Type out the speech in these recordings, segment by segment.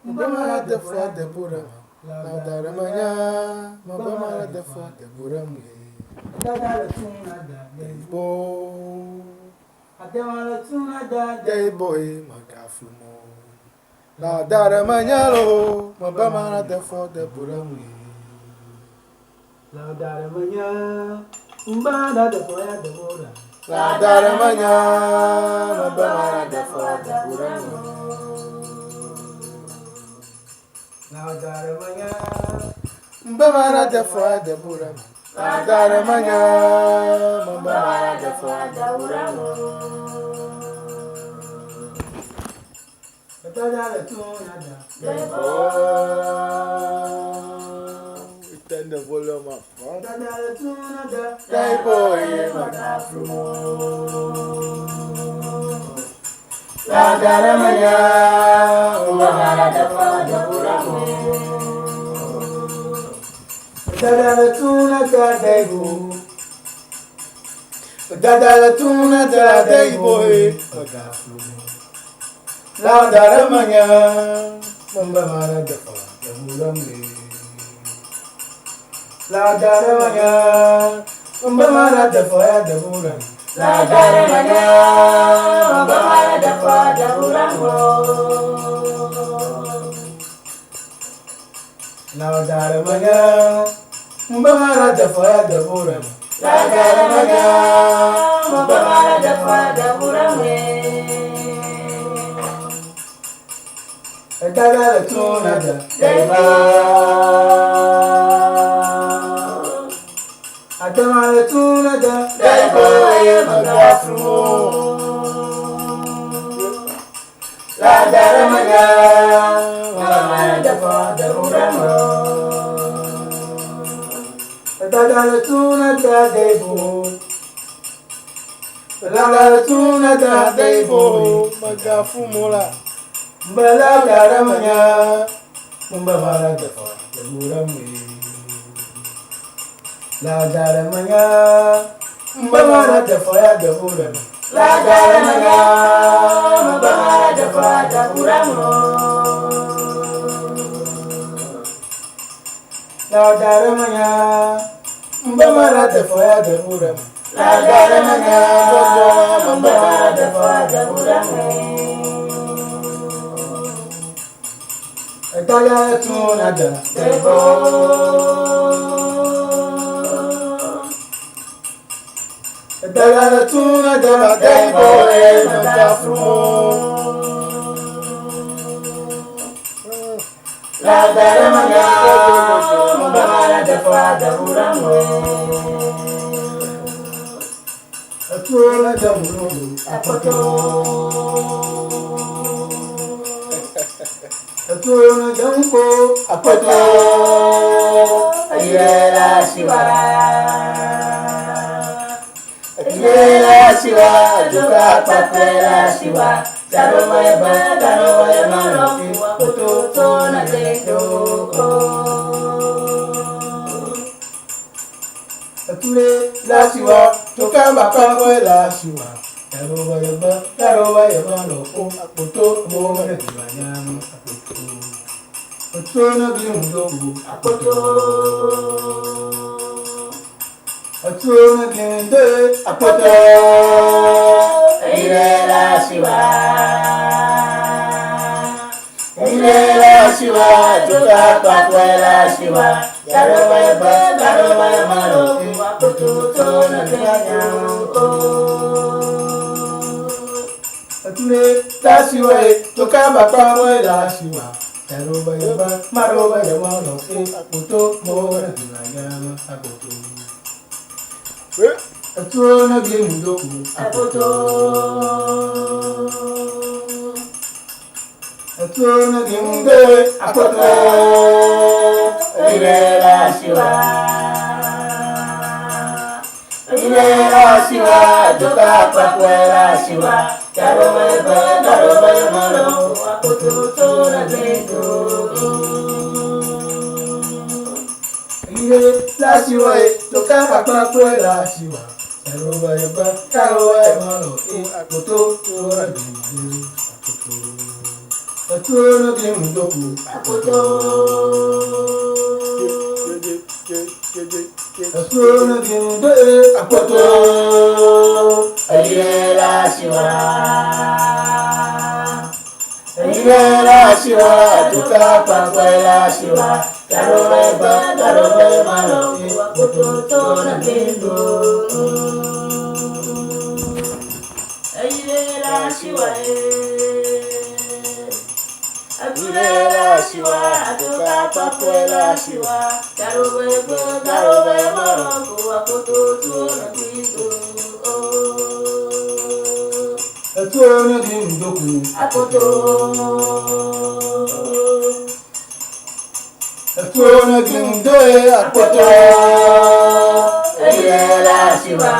Mbamara defa debura, laudare manya, mbamara defa debura mwe. Dadala tuna da Bo, Adamala tuna da day boy magafumo. Laudare manya lo, mbamara defa debura mwe. Laudare manya Mbada da foya da bora Laudare manya, mbamara defa debura mwe. Laudare manya Mbamara defa debura mwe. Laudare manya, mbamara defa debura mwe. Dadala tuna da Turn the volume up. Dadala tuna da Day boy magafumo. Laudare manya, mbamara defa debura mwe. Dadala tuna da Daibo, dadala tuna da daibo, magafumo. Laudare manya, mbamara defa debura mwe. Laudare manya, mbamara defa debura mwe. Laudare manya, mbamara defa debura mwe. Laudare manya, mbamara defa debura mwe. Laudare manya, mbamara defa debura mwe. Dadala tuna da daibo, Adamala tuna da daibo magafumo. Laudare manya, mbamara defa debura mwe. Dadala tuna da daibo Laudare tuna da daibo, magafumo la. Laudare manya Mbamara defa debura mwe. Laudare manya Mbamara defa debura mwe. Laudare manya, mbamara defa debura mwe. Laudare manya Mbamara defa debura mwe. Laudare manya, mbamara defa debura mwe. Dadala tuna da Daibo, Dadala tuna da daibo magafumo. Laudare manya, mbamara defa debura mwe. Tuna da mulu Tuna da mko Apoto, ayela shiva, ayela shiva, joka pakwela shiva, daroma ema no, apoto tona deko. Tule La shiva, joka pakwela shiva, daroma ema no, apoto tona deko. Tuna glindogu Apoto, Tuna glinde apoto, ayela shiva, ayela shiva, joka pakwela shiva, daroma ema no, apoto tona deko. Tule La shiva, joka pakwela shiva. Maroba yama no, apoto mora dinayama apoto. Tuna glindogu Apoto, Tuna glinde apoto, ayela shiva, ayela shiva, joka pakwela shiva, daroma ema no, apoto tona deko. La shiva toka pakwela shiva Daroba yema no apoto tora glindu apoto Atuono Gimdoku, Apoto. Atuono Gimdo, Apoto, Ayela Shiva. Ayela Shiva, Tuka Pakwela Shiva, Garowe Malo, Apoto Tona Bindu. Ayela Shiva. Ayela Shiva. Tuka Pakwela Shiva. Garowe Malo. Apoto Tona Bindu. Atuono Gimdoku, Apoto. Atuono Gimdo, Apoto, Ayela Shiva.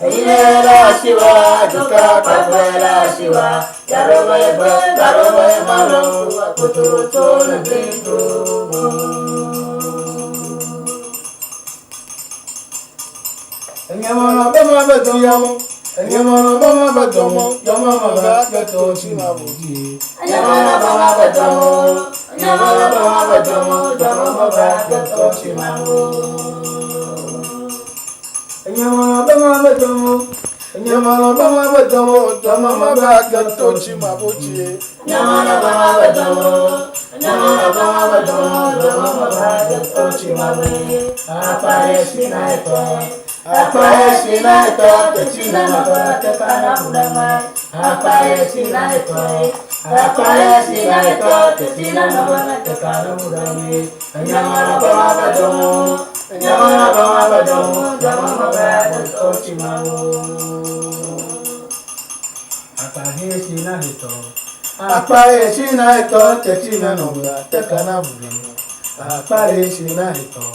Ayela Shiva, Tuka Pakwela Shiva, Garowe Malo, Apoto Tona Bindu. Enyamana bama bedomo, enyamana bama bedomo, yama maga keto chima buji. Anyamala bama bedomo, anyamala bama bedomo, dama maga keto chimamu. Enyamana bama bedomo, enyamala bama bedomo, yama maga keto chima buji. Anyamala bama bedomo, anyamala bama bedomo, dama maga keto chimamu. Apare sinaito, apare sinaito, techina maga tekana budamai. Apare sinaito, techina maga tekana budamai. Anyamala bama bedomo, anyamala bama bedomo, dama maga keto chimamu. Apahe sinahito, apahe sinahito, techina noga tekana budamo. Apahe sinahito,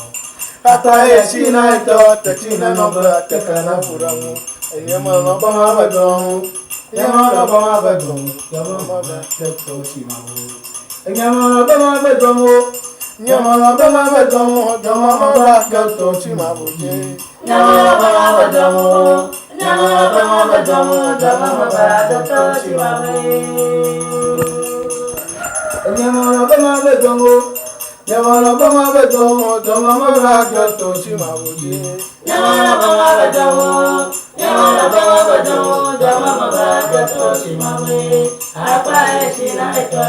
apahe sinahito, techina noga tekana budamo. Enyamana bama bedomo, enyamana bama bedomo, yama maga keto chimamu. Enyamana bama bedomo, enyamana bama bedomo, yama maga keto chimamu. Nyamala bama bedomo, nyamala bama bedomo, dama maga keto chimamu. Enyamana bama bedomo, enyamana bama bedomo, yama maga keto chimamu. Nyamala bama bedomo, nyamala bama bedomo, dama maga keto chimamu. Apare sinaito,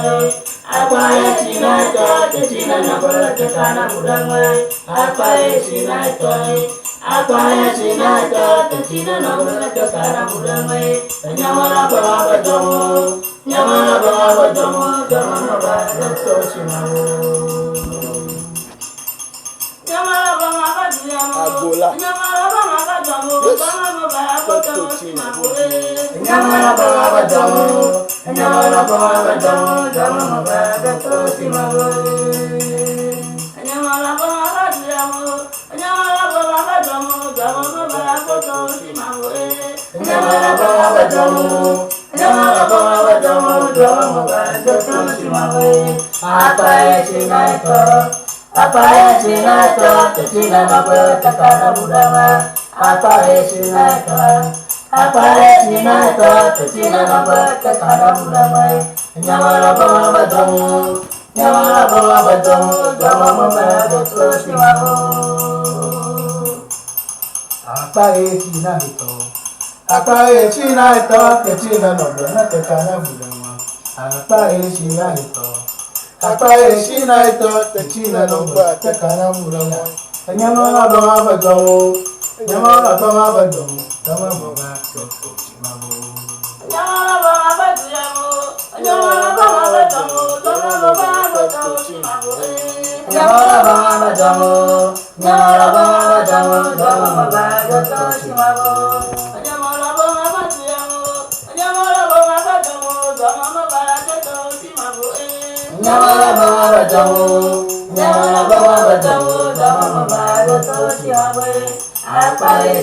techina maga tekana budamai. Apare sinaito, techina maga tekana budamai. Nyamala bama bedomo, nyamala bama bedomo, dama maga keto chimamu. Nyamala bama bedomo, Agola. nyamala bama bedomo, dama maga keto chimamu. Enyamana bama bedomo, Anyamala bama bedomo, dama maga keto chimamu. Anyamala bama bedomo, anyamala bama bedomo, dama maga keto chimamu. Anyamala bama bedomo, anyamala bama bedomo, dama maga keto chimamu. Apare sinaito, techina maga tekana budamai. Apare sinaito, techina maga tekana budamai. Nyamala bama bedomo, nyamala bama bedomo, dama maga keto chimamu. apahe sinahito, apahe sinahito, techina noga tekana budamo. Apahe sinahito, apahe sinahito, techina noga tekana budamo. Enyamana bama bedomo, enyamana bama bedomo, dama maga keto chimamu. Nyamala bama bedomo, nyamala bama bedomo, dama maga keto chimamu. Nyamala bama bedomo, nyamala bama bedomo, dama maga keto chimamu. Nyamala bama bedomo, nyamala bama bedomo, dama maga keto chimamu. Nyamala bama bedomo, nyamala bama bedomo, dama maga keto chimamu. Apare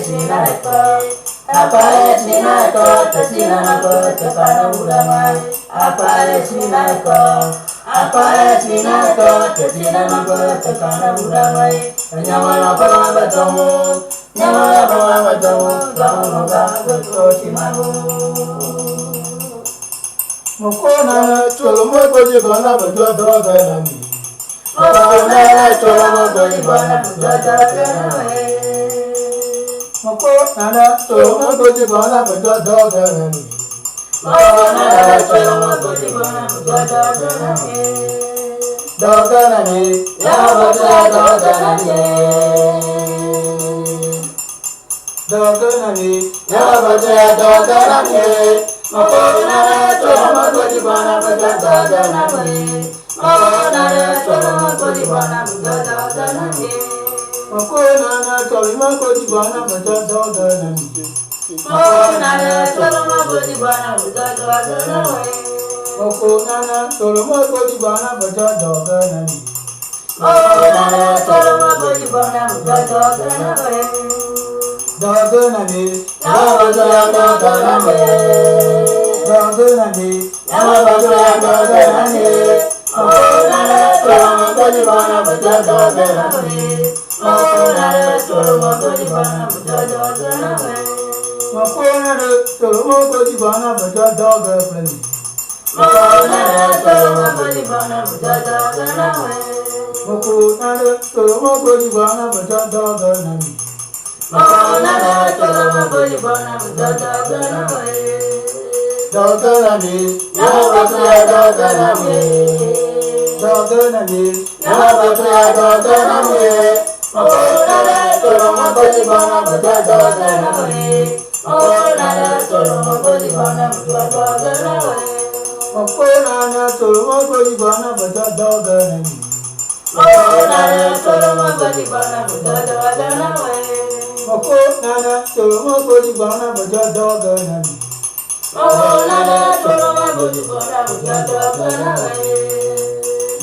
sinaito, techina maga tekana budamai. Apare sinaito, techina maga tekana budamai. Nyamala bama bedomo, nyamala bama bedomo, dama maga keto chimamu. Mokona cholo mokoji bana bujo doga nami. Mokona cholo mokoji bana bujo doga nami. Mokona cholo mokoji bana bujo doga nami. Mokona cholo mokoji bana bujo doga nami. Doga nami, ya bujo doga nami. Doga nami, ya bujo doga nami. Mokona cholo mokoji bana bujo doga nami. Mokona cholo mokoji bana bujo doga nami. Mokona cholo mokoji bana bujo doga nami. Mokona cholo mokoji bana bujo doga nami. Mokona cholo mokoji bana bujo doga nami. Mokona cholo mokoji bana bujo doga nami. Doga nami, ya bujo doga nami. doga nami, ya bujo doga nami. Mokona cholo mokoji bana bujo doga nami. Mokona cholo mokoji bana bujo doga nami. Mokona cholo mokoji bana bujo doga nami. Mokona cholo mokoji bana bujo doga nami. Mokona cholo mokoji bana bujo doga nami. Mokona cholo mokoji bana bujo doga nami. Doga nami, ya bujo doga nami. doga nami, ya bujo doga nami. Mokona cholo mokoji bana bujo doga nami. Mokona cholo mokoji bana bujo doga nami. Mokona cholo mokoji bana bujo doga nami. Mokona cholo mokoji bana bujo doga nami. Mokona cholo mokoji bana bujo doga nami. Mokona cholo mokoji bana bujo doga nami.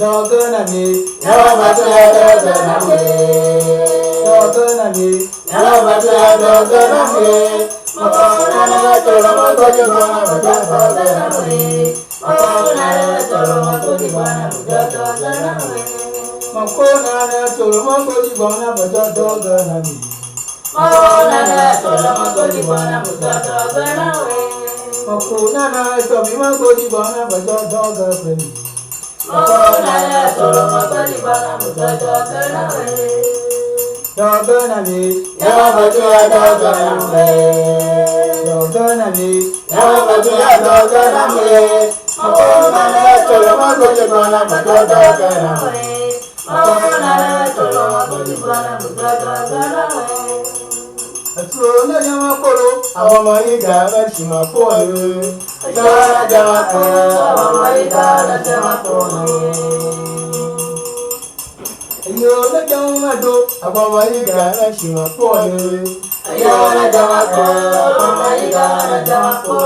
Doga nami, ya bujo doga nami. doga nami, ya bujo doga nami. Mokona cholo mokoji bana bujo doga nami. Mokona cholo mokoji bana bujo doga nami. Mokona cholo mokoji bana bujo doga nami. Mokona cholo mokoji bana bujo doga nami. Mokona cholo mokoji bana bujo doga nami. Mokona cholo mokoji bana bujo doga nami. Doga nami, ya bujo doga nami. doga nami, ya bujo doga nami. Mokona cholo mokoji bana bujo doga nami. Mokona cholo mokoji bana bujo doga nami. Aturo na yama koro, àwọn ọmọ yìí dà bá ṣì máa kó ẹ̀rọ. Jara jama ko, amai jara jama ko. Èyí ò lẹ́jọ́ ń máa do, àwọn ọmọ yìí dà bá ṣì máa kó ẹ̀rọ. Jara jama ko, amai jara jama ko.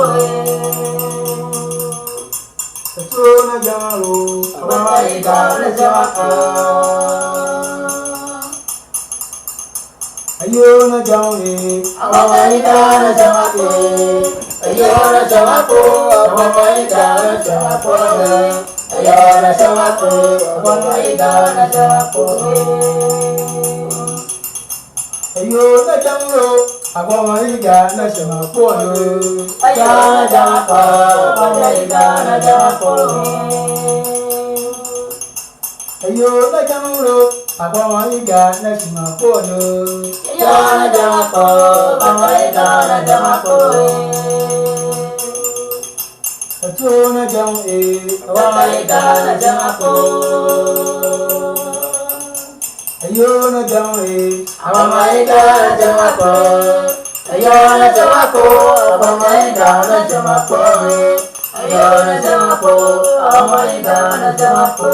Aturo na yama ro, Amai jara jama ko. èyí ò lẹ́jọ́ ń rè. Amai jara jama ko. Jara jama ko, amai jara jama ko. Jara jama ko, amai jara jama ko. Èyí ò lẹ́jọ́ ń ro, àwọn ọmọ yìí dà bá ṣì máa kó ẹ̀rọ. Jara jama ko, amai jara jama ko. Èyí ò lẹ́jọ́ ń ro, àwọn ọmọ yìí dà bá ṣì máa kó ẹ̀rọ. Jara jama ko, amai jara jama ko. Aturo na yama e, Amai jara jama ko. èyí ò lẹ́jọ́ ń rè. Amai jara jama ko. Jara jama ko, amai jara jama ko. Jara jama ko, amai jara jama ko.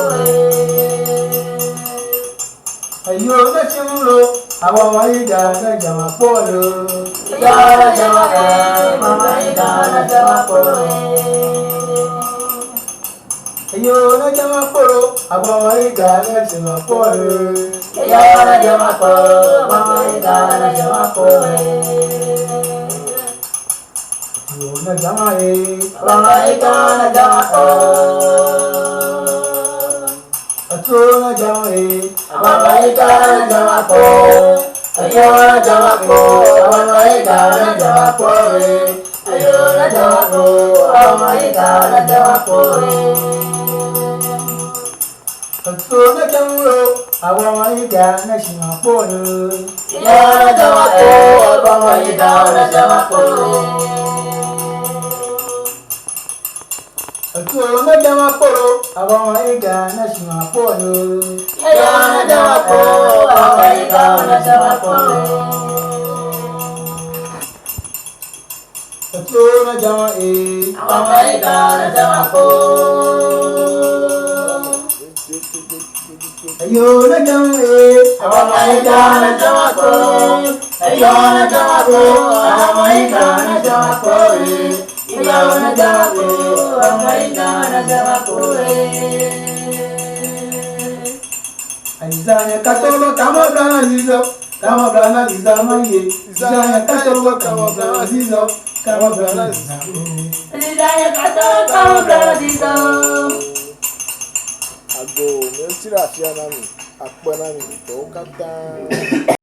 Èyí ò lẹ́jọ́ ń ro, àwọn ọmọ yìí dà bá ṣì máa kó ẹ̀rọ. Jara jama ko, amai jara jama ko. Èyí ò lẹ́jọ́ ń kóró, àwọn ọmọ yìí dà bá ṣì máa kó ẹ̀rọ. Jara jama ko, amai jara jama ko. Aturo na yama e, Amai jara jama ko. aturo na yama e. Amai jara jama ko. Jara jama ko, amai jara jama ko. Jara jama ko, maika na jawa kore. Atona jamulo awa maika na shima polo. Ya na jawa ko maika na jawa kore. Atona jawa polo awa maika na shima polo. Ya na jawa ko maika na jawa kore. Atona jawa Maika na jawa ko. ayo na jawa Maika na jawa ko. Ayo na jawa ko. Maika na jawa ko. Ayo na jawa ko. Maika na jawa ko. Aizanya katolo kama blana zizo, kama blana ziza manye. Aizanya katolo kama blana zizo, kama blana ziza manye. Aizanya katolo kama blana zizo. Ago, meu tira a fia na mim. A pena me toca, tá.